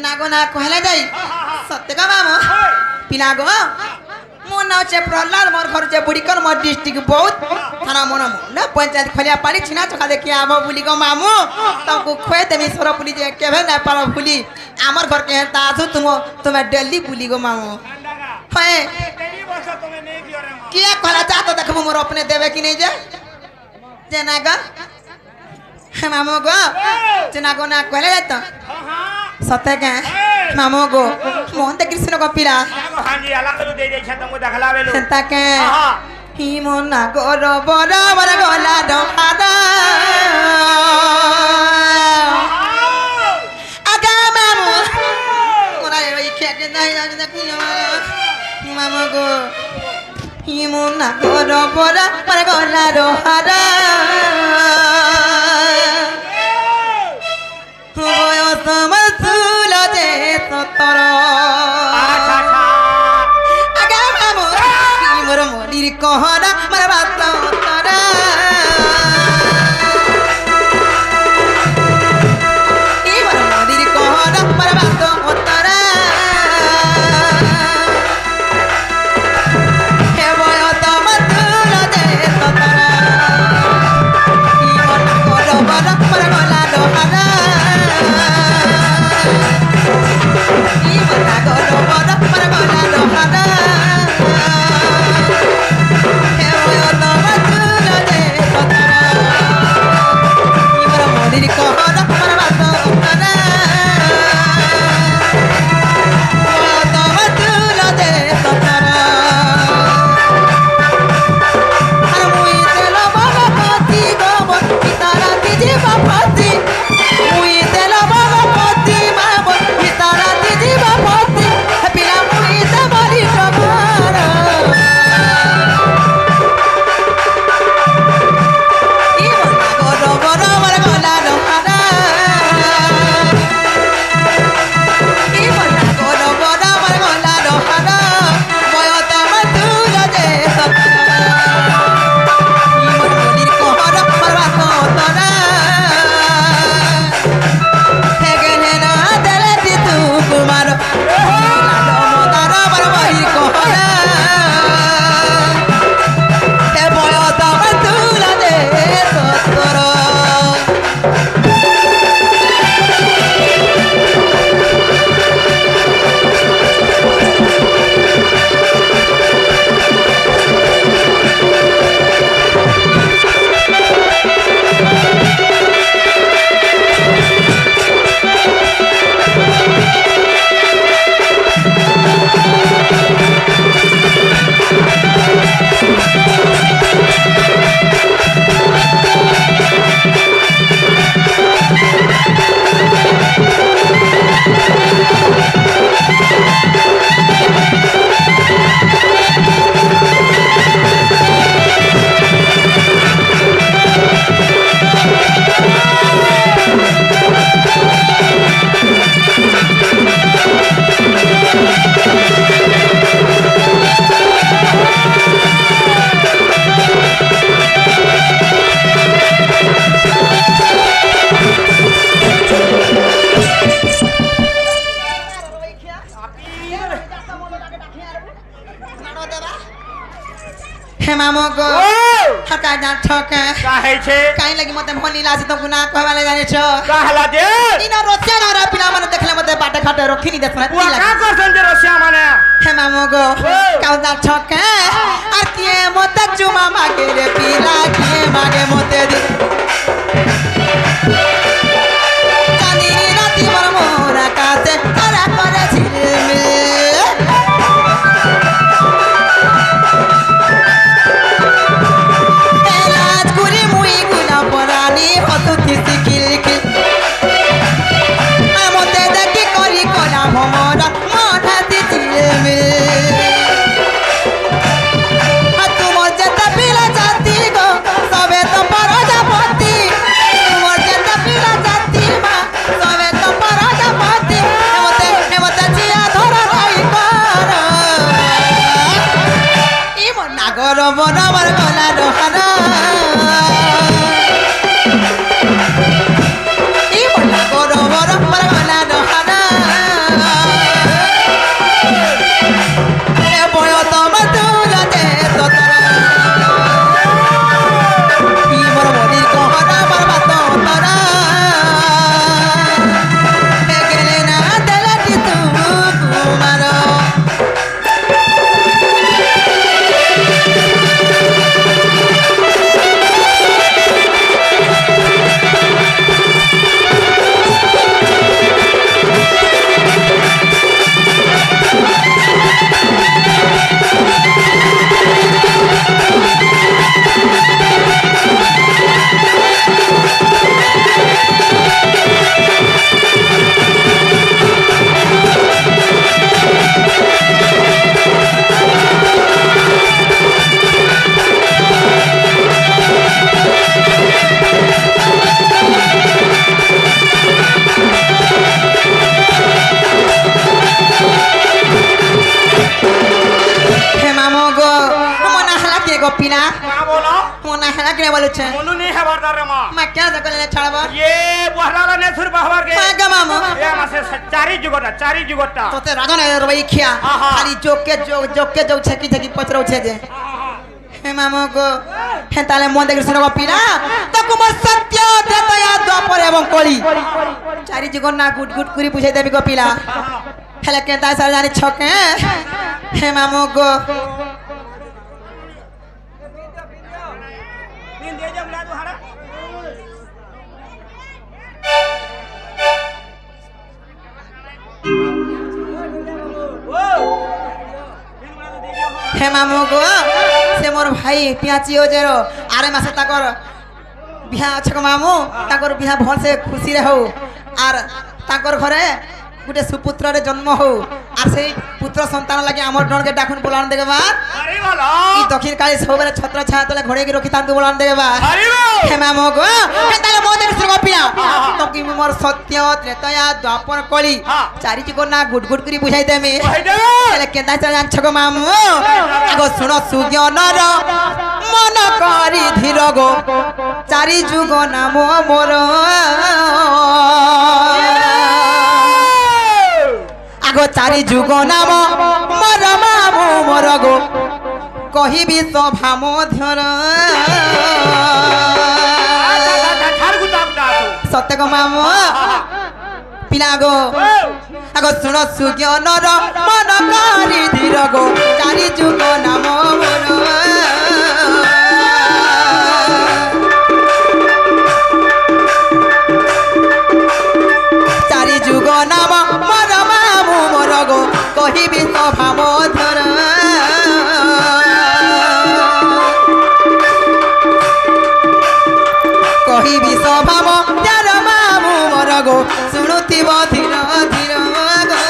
नागो ना कहला जाई सत्य का मामो पिला गो मो नाव चे प्रहलाद मोर घर जे बुड़ीकर मोर डिस्ट्रिक्ट बहुत थाना मोन ना पंचायत खलिया पानी छिना चखा देखि आबो बुली गो मामू तमको खोए देमी सोर पुली जे केभे ना पारो बुली आमर घर के ताजु तुम दिल्ली बुली गो मामू है किया कहला जा तो देखबो मोर अपने देवे कि नहीं जे नागा मामू गो जे नागो ना कहले जात सत्य के मामू गो मोहन ते कृष्ण को पीरा हां जी अलग दे दे छ तुमको देखलावेलो सत्य के ही मोना गोरो बड़ा बड़ा गोला डोहादा आगा मामू मोरा ये के नहीं ना देखियो मामू गो ही मोना गोरो बड़ा बड़ा गोला डोहादा होयो समसुल जे सतर आगा मामू मोर मोरी कहना मोर बात तोरा ई मोर मोरी कहना मोर बात तोरा हे होयो समसुल जे सतर ई मोर गोरो बड़ा मोर गोला डोहारा मामो गो हका जा ठके काहे छे काई लगी मते भनी लासी तो गुना कहवाले जाने छ कहला दे इना रोसिया ना पिला माने देखले मते बाटे खाटे रखी नि देखना वो का करसन जे रोसिया माने हे मामो गो का जा ठके आतिए मते चुमा मागे रे पिला के मागे मते दे जानी राती मोर मोरा कासे करा करे छिलमे नहीं बोलू छे मोलू नहीं है बारदार रे मां मैं क्या से कले छाड़बा ये बहराला ने सुर बहवर के मैं गा मामो ये मासे चारी जुगोटा तो ते राजा ने रवई खिया खाली जोक के जो छकी छकी पचरो छे जे हे मामो को हे ताले मन देख सुनो पीना तो कुमार सत्य देतया द्वापर एवं कली चारी जीवन ना गुट गुट करी पूछे देबी को पीला हेले के ता सार जानी छके हे मामो को दिन दे जब ला दुहारा हे मामो को से मोर भाई पियाची हो जेरो आरे मासे ताकर बिहा छक मामू ताकर बिहा भल से खुशी रे हो आर ताकर घरे गुटे सुपुत्र रे जन्म हो आर से पुत्र संतान लागि हमर डण के डाकुन बोलान देबे बा अरे वाला ई दक्षिण काली सबरे छत्र छाया तले घोड़े के रखी तांतु बोलान देबे बा अरे वो हे मामो को हे ताले मोदे सुरग पिया तो कि मोर सत्य त्रेतया द्वापर कली चारि जी को ना गुट गुट करी बुझाई देमे कहि दे हेले केदा जान छक मामू आगो सुन सुज्ञानर मन करी धीर गो चारि जुग नाम मोर आगो चारि जुग नाम मोर मामू मोर गो कहिबी सभा मध्यर सत्य गो मामू पिला गो आगो सुन सुज्ञानर मन करी धीर गो चारि जुग नाम मोर चारि जुग नाम मोर मामू मोर गो कहिबी सभा मध्यर कहिबी सभा मध्यर मामू मोर गो शुणुथिब धीर धीर गो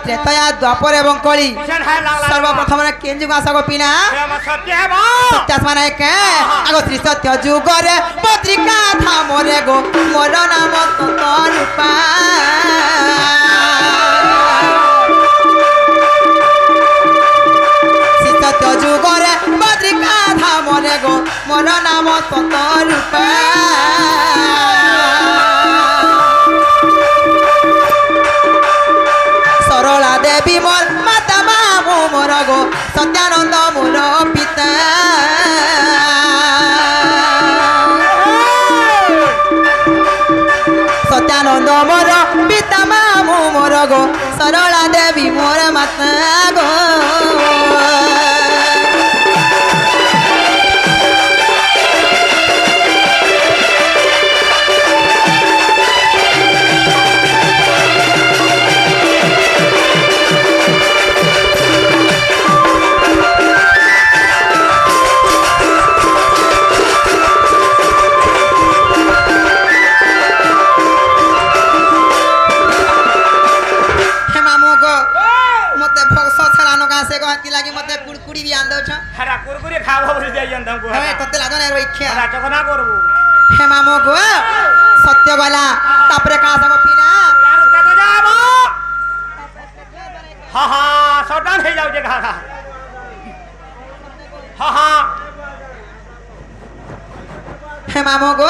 त्रेतया द्वापर एवं कली सर्वप्रथम केंजुग आशा को पीना सत्यात्मा के आगो श्री सत्य जुग रे पत्रिका था मोरे गो मोर नाम रूपा श्री सत्य जुग रे पत्रिका था मोरे गो मोर नाम रूपा सरला देवी मोर माता मामू मोर गो सत्यानंद मोर पिता सत्यानंद मोर पिता मामू मोर गो सरला देवी मोर माता गो कुरकुरी भी आंदो छ हरा कुरकुरी खाबो बोल जाय जंदम को हमें तते लागो ने रो इच्छा हरा चकना करबो हे मामो को सत्य वाला तापरे का सब पीना यार देखो जाबो हा हा सौदान हे जाउ जे घाघा हा हा हे मामो को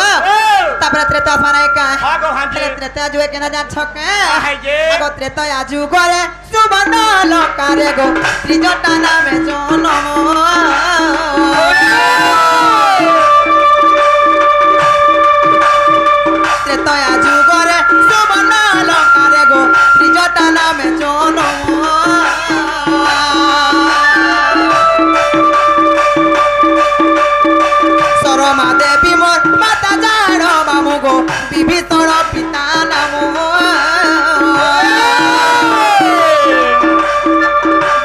तापरे त्रेता माने का हा गो हां त्रेता जो के ना जा छक हाय जे आगो त्रेता आजु करे सुबन लकारे गो त्रिजटा नामे जनम त्रेता आजु करे सुबन लकारे गो त्रिजटा नामे जनम सरमा देवी मोर माता जाण मामू गो विभीषण पिता नाम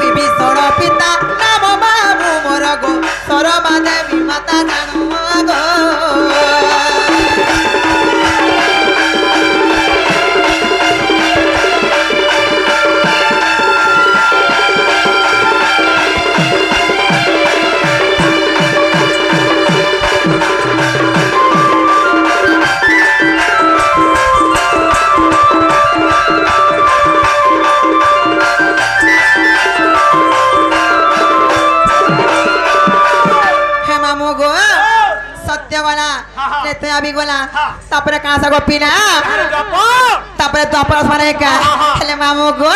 विभीषण पिता नाम मामू मोर गो त्रेता भी गला हाँ। तापरे कहां से गोपीना अरे जपो तापरे द्वापर माने का हेले मामू गो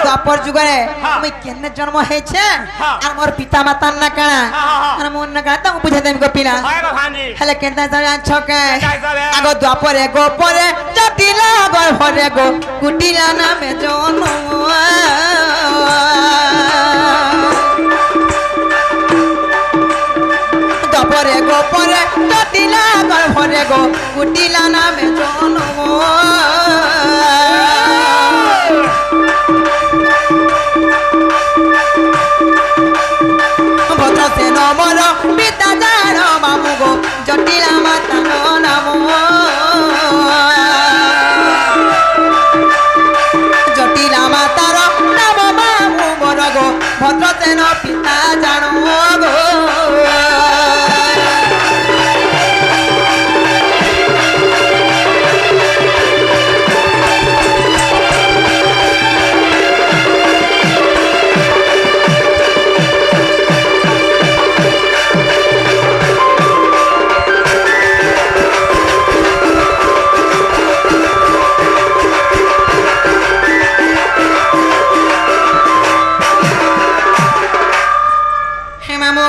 द्वापर जुगरे हाँ। मैं केने जन्म हे छे हाँ। और मोर पिता माता न काना हाँ। और मोर न काना त बुझे देम गोपीना हाय भांजी हेले केनता सब छके केनता सब है? आगो द्वापरे गोपरे जटिला गोर भरे गो कुटिला नामे जन्म द्वापरे गोपरे जटिला गोर भरे गो कुटिला नामे जन्म भद्र से नमर पिता जान मामू गो जटिला माता नाम जटिला मातार नाम मामू मोर गो भद्र से न पिता जान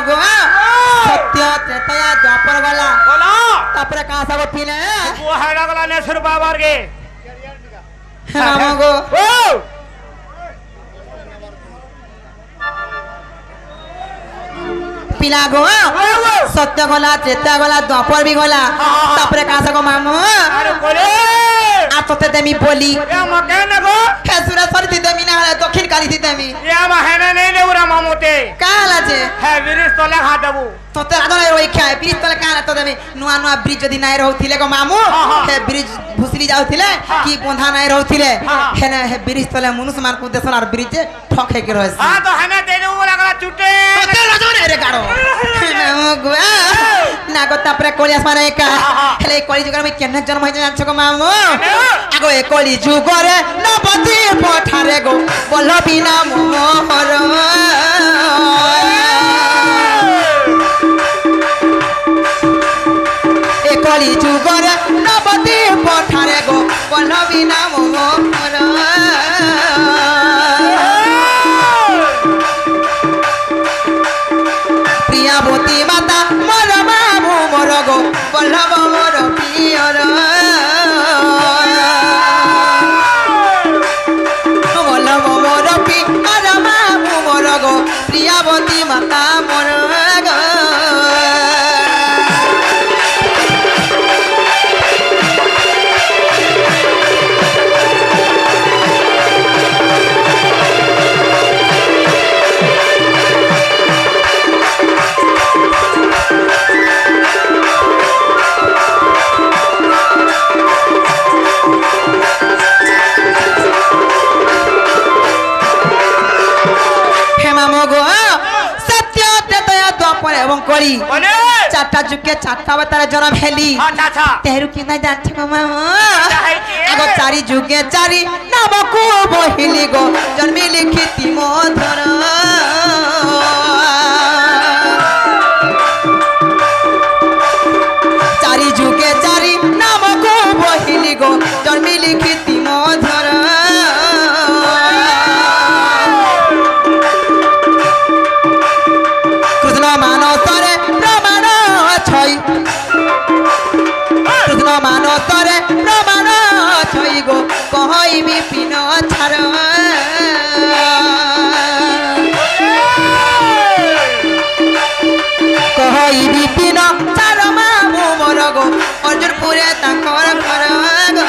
गो सत्य त्रेतया द्वापर गला बोलो तापरे कहां से गोपीना वो है लगला ने सुर बाबर के मामू गो ओ पिला गो सत्य गला त्रेता गला द्वापर भी गला हाँ। तापरे कहां से गो मामू अरे बोले आ तोते देमी बोली या मके न गो हे सुरेश्वर दी देमी ना दक्षिण काली दी देमी या महेने नहीं देउरा मामोते काला जे है विरिस तले खा देबू तोते आदर रोई खाए ब्रिज तले काला तो देमी नुआ नुआ ब्रिज जदी नाय रहउथिले गो मामू हाँ। हे ब्रिज भुसरी जाउथिले हाँ। की बंधा नाय रहउथिले हाँ। हे ने हे ब्रिज तले मनुष्य मान को देसन और ब्रिज ठोके के रहस हां तो हने दे देबू लगला चुटे तोते राजो रे गाड़ो मामू गुआ ना गो तापरे कोलियास माने का हाँ। हेले कोली जुगर में केने जन्म होय जान छको मामू आगो ए कोली जुगरे नबती पठारे गो बोल बिना मोहर ए कोली जुगरे नबती पठारे गो बोल बिना मोहर प्रियावती माता मोर मामू मोर गो बल्लभ मोर पियर बल्लभ मोर पियर मामू मोर गो प्रियावती माता मोर गो এবং করি बोले চারটা যুগে চারটা অবতারে জন্ম হেলি अच्छा अच्छा তেরু কিনা যাচ্ছে গো মামা যাইছে। আগো চারি যুগে চারি নামকু বহিলি গো জন্মি লিখিতি মধুর চারি যুগে চারি নামকু বহিলি গো জন্মি লিখিতি মধুর কৃষ্ণ মানসরে প্রমাণ ছই কৃষ্ণ মানসরে প্রমাণ ছই গো কহইবি পিন ছাড় কহইবি পিন ছাড় মামু মোর গো অর্জুনপুরে তাঙ্কর ঘর গো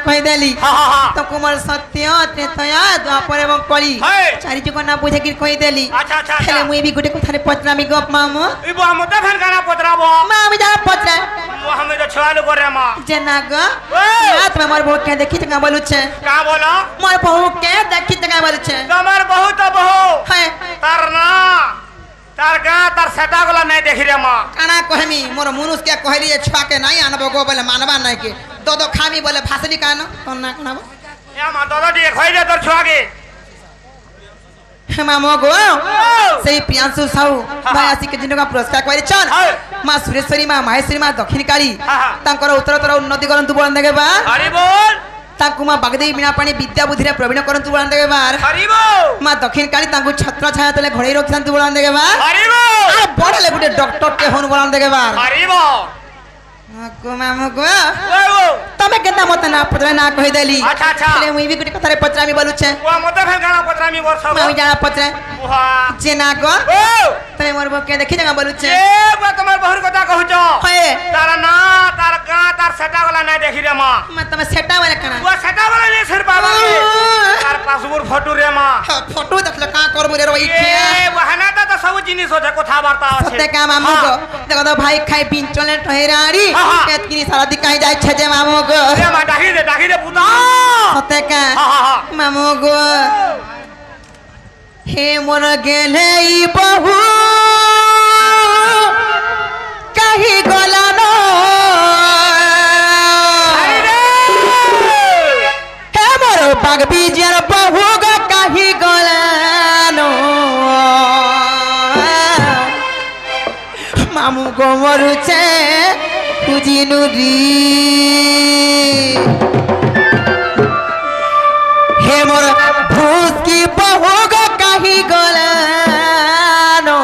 कहि देली हाँ हाँ हाँ तो कुमार सत्य त्रेतया द्वापर एवं कली है। चारि जुग ना बुझे कि कहि देली अच्छा अच्छा हेले अच्छा मुई भी गुटे कथारे पचरामी गप मामो इबो हमते फन गाना पतराबो मामी जा पचरा वो हमें तो छवालो करे मां जेना ग ओए। रात में मोर बहु के देखि तका बोलु छे का बोलो मोर बहु के देखि तका बोलु छे तमर बहुत बहु है तार ना तार गा तार सेटा गला नहीं देखि रे मां काना कहमी मोर मुनुस के कहली जे छुआ के नहीं आनबो गो बोले मानबा नहीं के दो खामी बोले फासली कानो कोन ना काना या मां दादा दी खोइ दे तोर छुआ के मामो गो सही प्रियांशु साहू भाई आसी के जिनको पुरस्कार करे चल मां सुरेश्वरी मां माहेश्वरी मां दक्षिण काली तांकर उत्तरतर उन्नति करंतु बोलन देगे बा हरि बोल ताकु मां बागदेवी मीना पानी विद्या बुद्धि रे प्रवीण करंतु बोलन देगे बा हरि बोल मां दक्षिण काली तांकु छत्र छाया तले घोड़े रखंतु बोलन देगे बा हरि बोल आ बडले गुटे डॉक्टर के होन बोलन देगे बा हरि बोल को मामो गो ओ तमे केता मत ना पतरे ना कहि देली अच्छा अच्छा ले मुई भी गुटे कथारे पचरामी बोलु छे वो मते फन गाना पतरामी वर्ष मामी जाना पचरे वाह जेना गो ओ तमे मोर बो के देखि जगा बोलु छे ए बा तमर बहुर कथा कहू छ हे तार ना तार गा तार सेटा गला नहीं देखि रे मां मैं तमे सेटा वाला कना वो सेटा वाला नहीं सिर बाबा के तार पासबुक फोटो रे मां फोटो देखले का करबो रे रोई ए बहाना तो सब जिनिस हो कथा वार्ता আছে सत्य का मामू गो देखो तो भाई खाई पिन चले ठहराड़ी केतकिनी सारा दी कहीं जाय छे जे मामू गो ए मां डाकी दे पुता सत्य का मामू गो हे मोर गेले ई बहु कहीं गला नो हे मोर बाग बीजर बहु गो कहीं गला नो मामू गो मरुचे खुजिनु री हे मोर भूस की बहु गो कहीं गलानो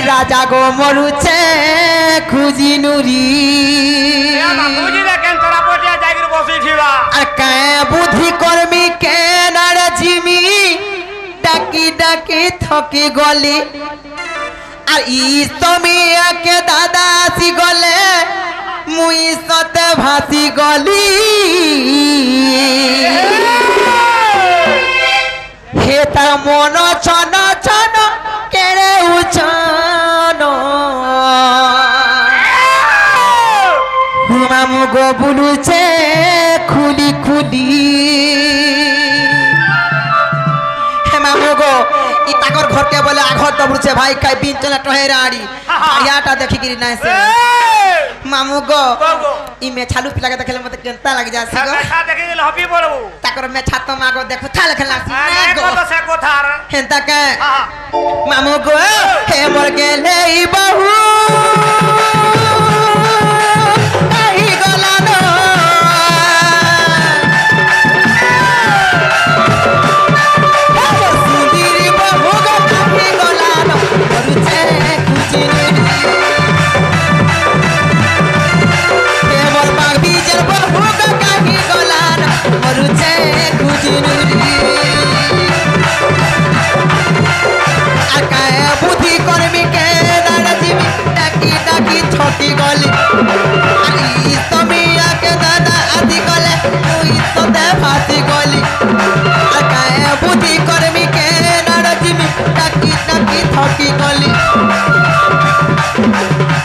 राजा गो मरुचे खुजिनु री ए मां बुझी रे केन तोरा पोटिया जागिर बसी छिवा আর কায় বুদ্ধি কর্মী কেনার জিমি ডাকি ডাকি থকি গলি আর ইস্তমিয়াকে দাদা আসি গলে মুই সতে ভাসি গলি হে তার মন ছন ছন কেড়ে উছন মামু গো বুলুছে খুলি খুলি হে মামু গো ই তাকর ঘর के बोले आघर दबुचे भाई काई बिन चला टहेराड़ी आयाटा देखि गिरी नाय से मामू गो इ में छालू पिला के देखले मते केनता लाग जासी गो देखा देखि गेल हबी बोलबू ताकर में छातो मागो देखो था लखला सी ए गो को से कोथार हेंता के मामू गो हे मोर गेले ई बहु कहीं गलानो सुंदरी बहु गो कहीं गलानो मरुचे खुजिनु हे मोर बाग बीजर बहु गो कहीं गलानो मरुचे खुजिनु आकाय बुद्धि कर्मी के दादाजी डाकी डाकी छोटी गली अरे तमिया के दादा आदि गले मुई तो दे फासी गली आकाय बुद्धि कर्मी के दादाजी डाकी डाकी छोटी गली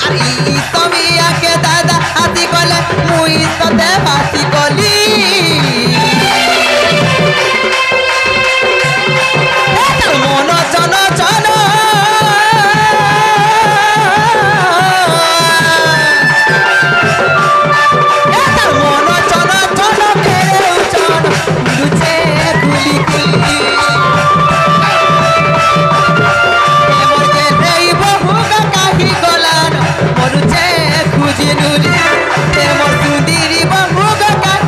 अरे तमिया के दादा आदि गले मुई तो दे फासी गली মন চন চন মন চন চন ফেরে চন লুচে গুলি গুলি মরকে দেই বহু কাহি গলান মরুচে খুঁজি নুলি মোর সুন্দরী বহু কাহি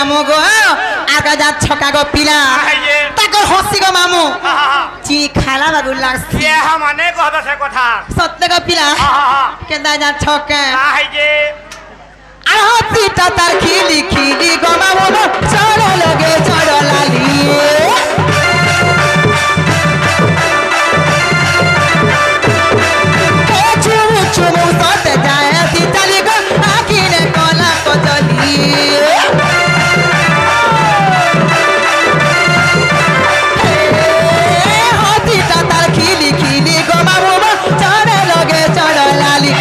मामू गो आगा जा छका गो पिला ताको हसी गो मामू चीनी खाला बागु लागसी ये हमने कहता से कथा सत्य गो पिला केदा जा छके हाय जे आती तार खिली खिली गो मामू चढ़ लगे चढ़ लाली चुमु सते जाए ती चली गो आखिने कोला को चली हाथी तार खिली खिली गो मामू चढ़ लगे चढ़ लाली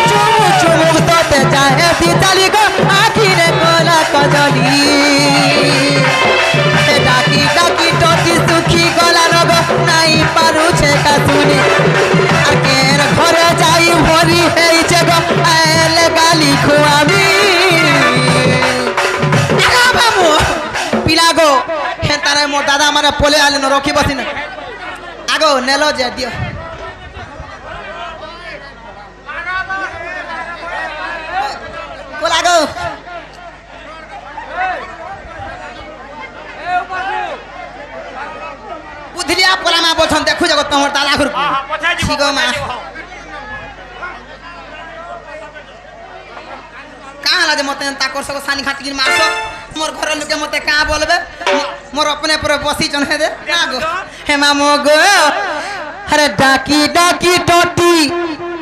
चुमु चुमु सते जाए ती चली गो आखिने कोला को चली डाकी डाकी टोटी सुखी गला रगो नाई पारू छे का सुनी आकेर घरे जाई भरी हेई जगो आले गाली खुआबी आगा बाबू पिलागो हेतारे मोर दादा मारे पोले आले न रखी बसिन आगो नेलो जे दियो कोलागो बुधलिया पोलामा बोछन देखु जगो तमर दादा घर छिगो मा कहाँ लाजे मते ताकर सको सानी खाटी मारसो मोर घर लोके मते का बोलबे मोर अपने पर बसी जन हे दे का गो हे मामो गो अरे डाकी डाकी टोटी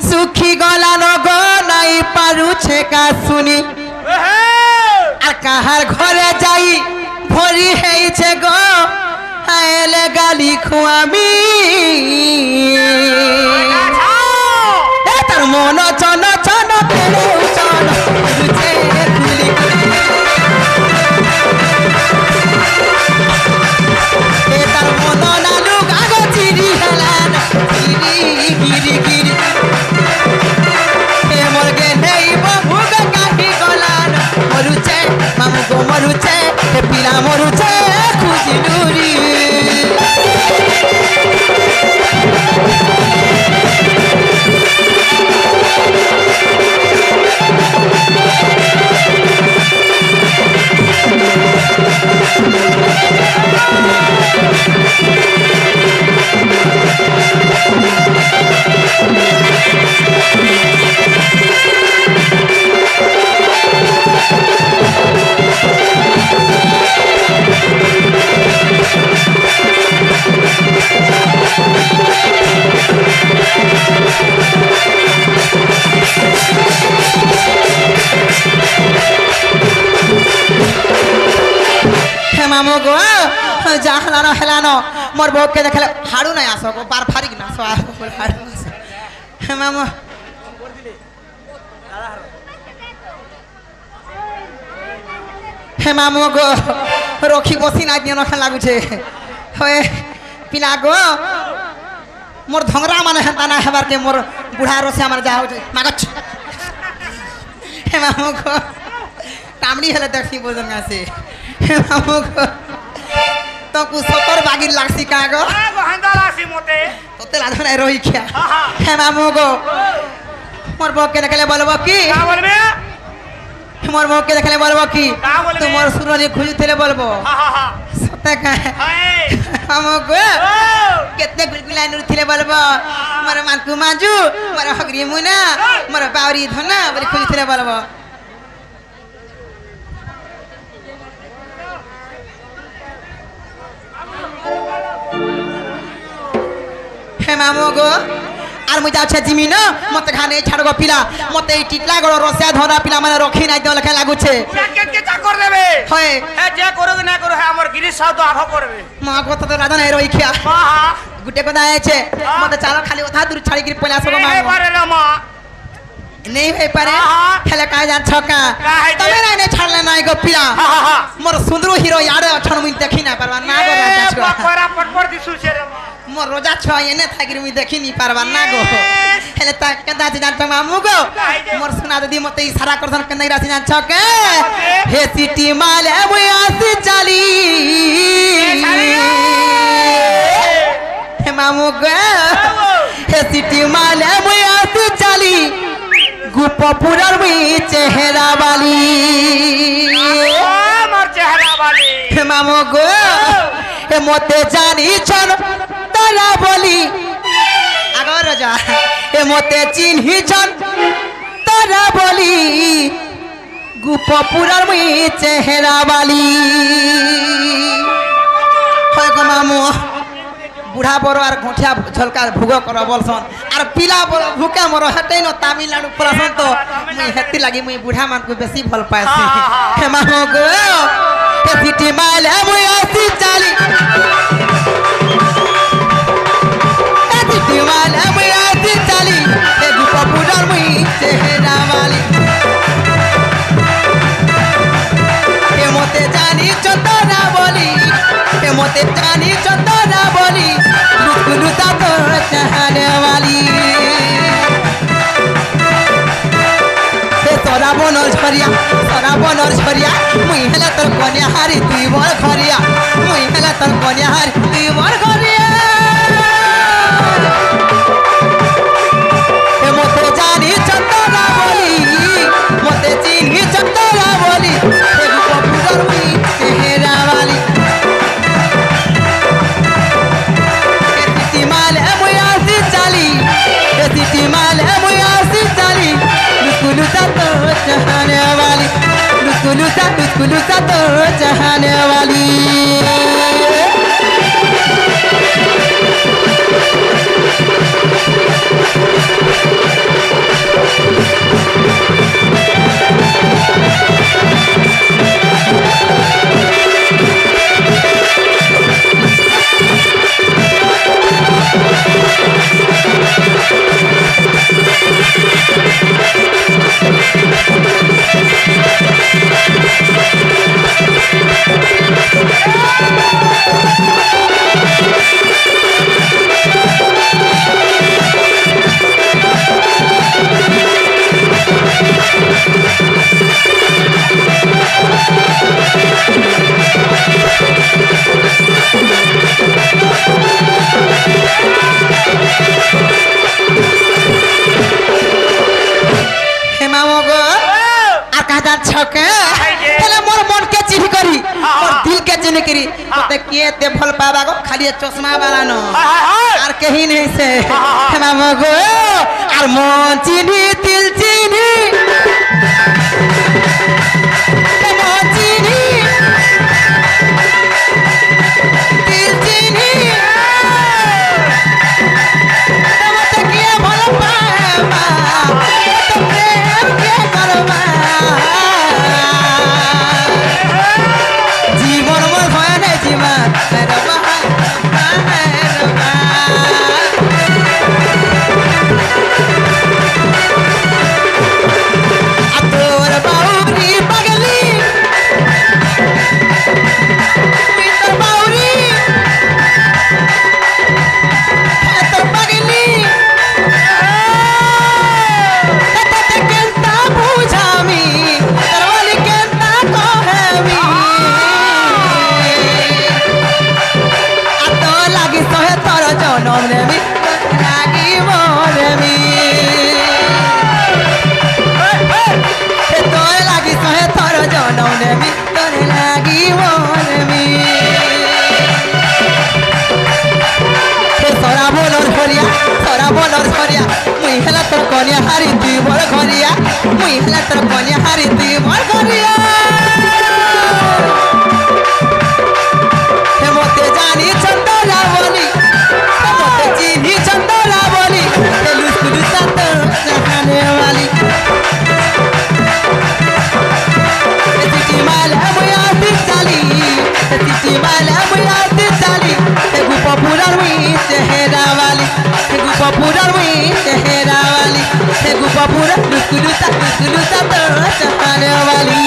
सुखी गला न गो नाई पारू छे का सुनी आ कहार घरे जाई भरी हेई छे गो आले गाली खुआमी ए तार मन चन चन पेले चन तुझे खुली ए तार मन नालू गागो चिरी हलान चिरी गिरी गिरी ए मोरगे नेई बहुग काठी गलान मरुचे मामू गो मरुचे ए पिला मरुचे खुशी लूरी मामो गो जाहलानो हेलानो मोर बो के देखले हाडू नै आसो को बार फारी ना सो हाडू हे मामो हे मामो गो रोखी बसी ना दिनो खा लागु छे होए पिला गो मोर धंगरा माने हेता ना हेबार के मोर बुढ़ा रोसे हमर जाओ छे मागछ हे मामो गो तामड़ी हेले देखी बोलन से मामू को तो कु 70 बागी लागसी का गो हंदा लासी मोते तोते लाज नै रही क्या हे मामू गो मोर बो के देखले बोलबो की का बोलबे मोर बो के देखले बोलबो की का बोलबे तू मोर सुरनी खुजी थेले बोलबो हां सते का हाय मामू गो कितने गुलगुला नुर थेले बोलबो मोर मानकु मांजू मोर हगरी मुना मोर बावरी धना बोली खुजी थेले बोलबो हे मामो गो आर मुझे अच्छा जिमी न मत खाने छाड़ गो पिला मत टिटला गो रसिया धरा पिला माने रखी नाइ दल खेला गुछे के चाकर देबे होय हे जे करो ना करो हे हमर गिरी साउ तो आफो करबे मा को तो राजा नै रही खिया हां गुटे को दाए छे मत चालो खाली ओथा दूर छाड़ी गिर पला सको ए बारे रे मा नहीं भाई पारे खेले का जान छका तमे नै नै छाड़ले नाइ गो पिला मोर सुंदरो हीरो यार अछन मुई देखि ना परवा ना गो राजा छका परा पटपट दिसु छे रे मोर रोजा छ एने थागिर मुई देखि नी परवा ना गो हेले ता केदा जान त मामू गो मोर सुना ददी मते इशारा करथन केनै रासी जान छके हे सिटी माले मुई आसी चली हे मामू गो हे सिटी माले मुई आसी चली गुपपुरर मुई चेहरा वाली हे मामो गो हे मते जानी छन तारा बोली आगर राजा हे मते चिन्ही छन तारा बोली गुपपुरार मुई चेहरा वाली হয় গো মামু বুড়া বড় আর ঘটিয়া ঝলকা ভোগ কর বলছন আর পিলা বড় ভুকে মর হেতেই ন তামিলনাডু পলাছন তো মুই হেতি লাগি মুই বুড়া মানকু বেশি ভাল পাইছি হে মামু গো হে সিটি মাইলে মুই আসি চালি হে সিটি মাইলে মুই আসি চালি হে গুপপুরার মুই চেহারা वाली হে মতে জানি চন্দনা বলি হে মতে জানি চন্দনা বলি লুকুলুতা তো চাহনে वाली হে তোরা বনর ঝরিয়া মুই হেলা তোর কন্যা হারি তুই বল ঘরিয়া মুই হেলা তোর কন্যা হারি তুই বল ঘরিয়া হে মতে জানি চন্দনা বলি মতে চিনি চন্দনা বলি হে গুপপুরার মুই চেহারা वाली लुकुलुता तो चाहने वाली ते किए ते भल पाबा गो खाली चश्मा वाला न आर कहीं नहीं से मामो गो आर मन चिनी तिल चिनी मन चिनी तिल चिनी ते किए भल पाबा तो प्रेम के करबा जीवन मोर भय नहीं जीवन मुई हेला तोर कन्या हारी तुई बड़ घरिया मुई हेला तोर कन्या हारी तुई बड़ घरिया हे मते जानी चंदना बोली हे मते चिन्ही चंदना बोली हे लुकुलुता तो चाहने वाली हे चिठी माला मुई आती चाली हे चिठी माला मुई आती चाली हे गुपपुरार मुई चेहरा वाली हे गुपपुरार मुई चेहरा वाली हे गुपपुरा लुकुलुता तो चाहने वाली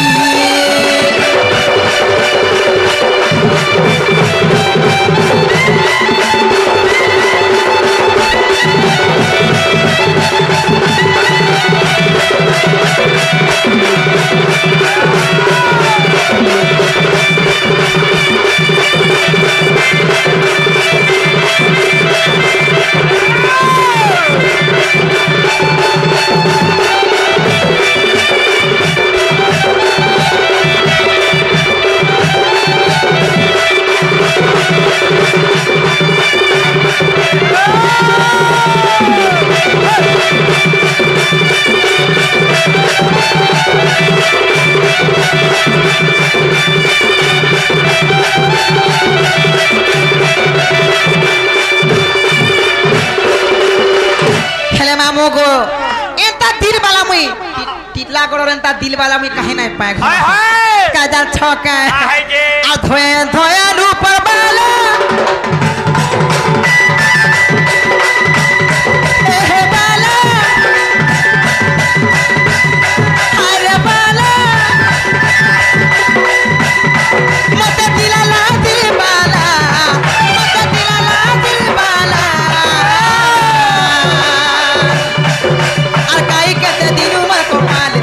तोरंता दिल वाला में कहे नहीं पाए हाय हाय काजा छके हाय जे आ धोए धोए ऊपर बाला ए बाला अरे बाला मत दिला ला दिल बाला मत दिला ला दिल बाला और काई कहते दिन उमर को पाल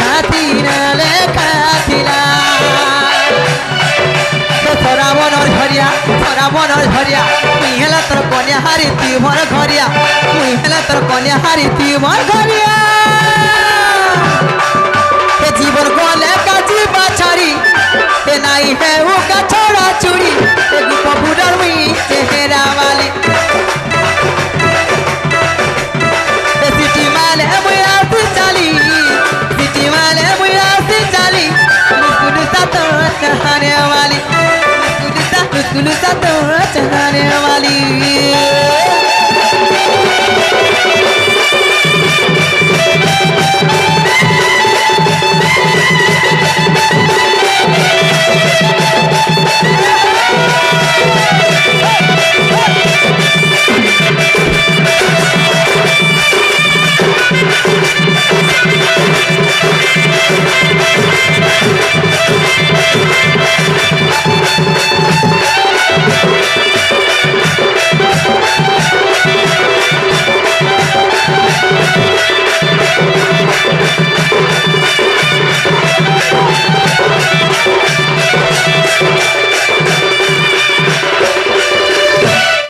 खाती ने তোর কন্যা হারি তুই মর ঘরিয়া মুই হেলা তোর কন্যা হারি তুই মর ঘরিয়া এ জীবন গলে কাজি বাছারি এ নাই হে ও কা ছোড়া চুড়ি এ গুপ বুড়ার মুই চেহারা वाली এ সিটি মালে মুই আসি চালি সিটি মালে মুই আসি চালি মুস্কুল সাতো চাহানে वाली मुस्कुल सा तो चाहने वाली